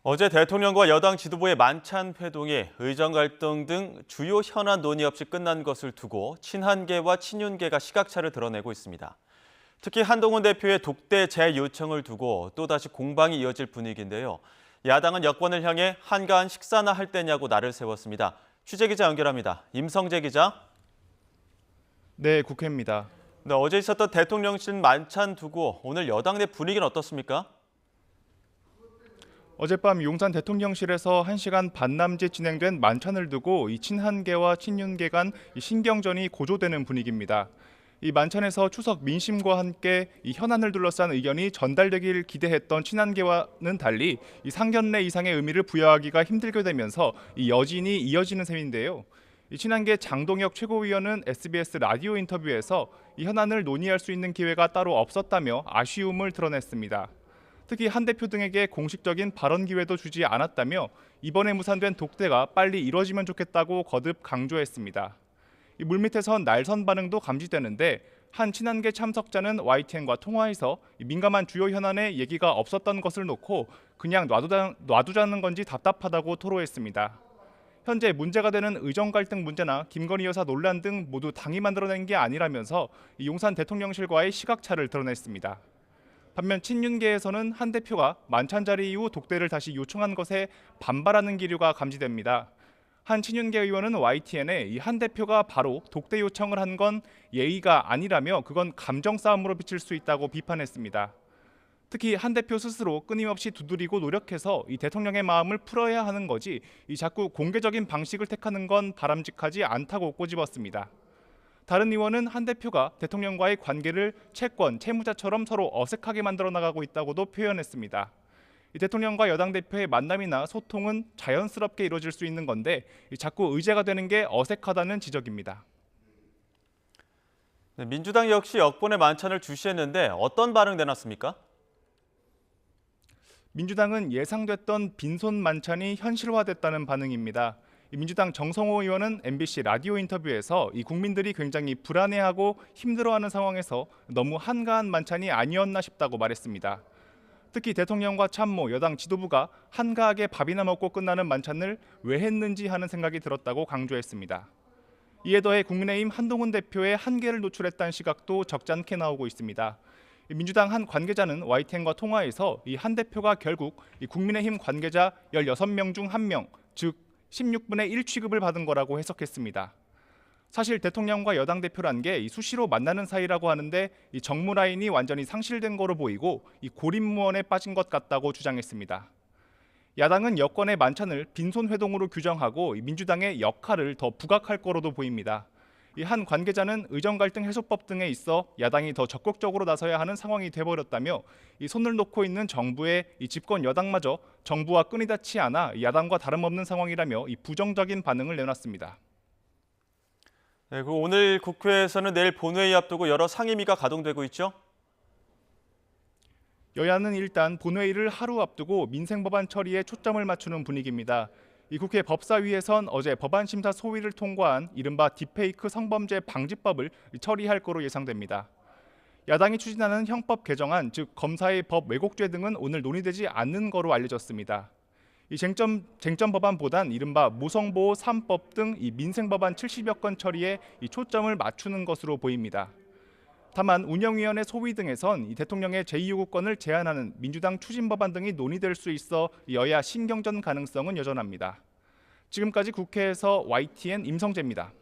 어제 대통령과 여당 지도부의 만찬 회동이 의정 갈등 등 주요 현안 논의 없이 끝난 것을 두고 친한계와 친윤계가 시각차를 드러내고 있습니다. 특히 한동훈 대표의 독대 재요청을 두고 또다시 공방이 이어질 분위기인데요. 야당은 여권을 향해 한가한 식사나 할 때냐고 날을 세웠습니다. 취재기자 연결합니다. 임성재 기자. 네, 국회입니다. 네, 어제 있었던 대통령실 만찬 두고 오늘 여당 내 분위기는 어떻습니까? 어젯밤 용산 대통령실에서 1시간 반 남짓 진행된 만찬을 두고 이 친한계와 친윤계 간 신경전이 고조되는 분위기입니다. 이 만찬에서 추석 민심과 함께 이 현안을 둘러싼 의견이 전달되길 기대했던 친한계와는 달리 이 상견례 이상의 의미를 부여하기가 힘들게 되면서 이 여진이 이어지는 셈인데요. 이 친한계 장동혁 최고위원은 SBS 라디오 인터뷰에서 이 현안을 논의할 수 있는 기회가 따로 없었다며 아쉬움을 드러냈습니다. 특히 한 대표 등에게 공식적인 발언 기회도 주지 않았다며 이번에 무산된 독대가 빨리 이뤄지면 좋겠다고 거듭 강조했습니다. 이 물밑에선 날선 반응도 감지되는데 한 친한계 참석자는 YTN과 통화에서 민감한 주요 현안에 얘기가 없었던 것을 놓고 그냥 놔두자는 건지 답답하다고 토로했습니다. 현재 문제가 되는 의정 갈등 문제나 김건희 여사 논란 등 모두 당이 만들어낸 게 아니라면서 이 용산 대통령실과의 시각차를 드러냈습니다. 반면 친윤계에서는 한 대표가 만찬 자리 이후 독대를 다시 요청한 것에 반발하는 기류가 감지됩니다. 한 친윤계 의원은 YTN에 이 한 대표가 바로 독대 요청을 한 건 예의가 아니라며 그건 감정 싸움으로 비칠 수 있다고 비판했습니다. 특히 한 대표 스스로 끊임없이 두드리고 노력해서 이 대통령의 마음을 풀어야 하는 거지 이 자꾸 공개적인 방식을 택하는 건 바람직하지 않다고 꼬집었습니다. 다른 의원은 한 대표가 대통령과의 관계를 채권, 채무자처럼 서로 어색하게 만들어 나가고 있다고도 표현했습니다. 이 대통령과 여당 대표의 만남이나 소통은 자연스럽게 이루어질 수 있는 건데 자꾸 의제가 되는 게 어색하다는 지적입니다. 네, 민주당 역시 여권의 만찬을 주시했는데 어떤 반응 내놨습니까? 민주당은 예상됐던 빈손 만찬이 현실화됐다는 반응입니다. 민주당 정성호 의원은 MBC 라디오 인터뷰에서 이 국민들이 굉장히 불안해하고 힘들어하는 상황에서 너무 한가한 만찬이 아니었나 싶다고 말했습니다. 특히 대통령과 참모, 여당 지도부가 한가하게 밥이나 먹고 끝나는 만찬을 왜 했는지 하는 생각이 들었다고 강조했습니다. 이에 더해 국민의힘 한동훈 대표의 한계를 노출했다는 시각도 적잖게 나오고 있습니다. 민주당 한 관계자는 YTN과 통화에서 이 한 대표가 결국 이 국민의힘 관계자 16명 중 1명, 즉 16분의 1 취급을 받은 거라고 해석했습니다. 사실 대통령과 여당 대표란 게 수시로 만나는 사이라고 하는데 이 정무 라인이 완전히 상실된 거로 보이고 이 고립무원에 빠진 것 같다고 주장했습니다. 야당은 여권의 만찬을 빈손 회동으로 규정하고 민주당의 역할을 더 부각할 거로도 보입니다. 이 한 관계자는 의정 갈등 해소법 등에 있어 야당이 더 적극적으로 나서야 하는 상황이 돼버렸다며 이 손을 놓고 있는 정부의 이 집권 여당마저 정부와 끈이 닿지 않아 야당과 다름없는 상황이라며 이 부정적인 반응을 내놨습니다. 네, 그리고 오늘 국회에서는 내일 본회의 앞두고 여러 상임위가 가동되고 있죠? 여야는 일단 본회의를 하루 앞두고 민생법안 처리에 초점을 맞추는 분위기입니다. 이 국회 법사위에선 어제 법안 심사 소위를 통과한 이른바 딥페이크 성범죄 방지법을 처리할 거로 예상됩니다. 야당이 추진하는 형법 개정안, 즉 검사의 법 왜곡죄 등은 오늘 논의되지 않는 거로 알려졌습니다. 이 쟁점 법안보단 이른바 모성보호 3법 등 이 민생법안 70여 건 처리에 이 초점을 맞추는 것으로 보입니다. 다만 운영위원회 소위 등에선 이 대통령의 제2요구권을 제한하는 민주당 추진 법안 등이 논의될 수 있어 여야 신경전 가능성은 여전합니다. 지금까지 국회에서 YTN 임성재입니다.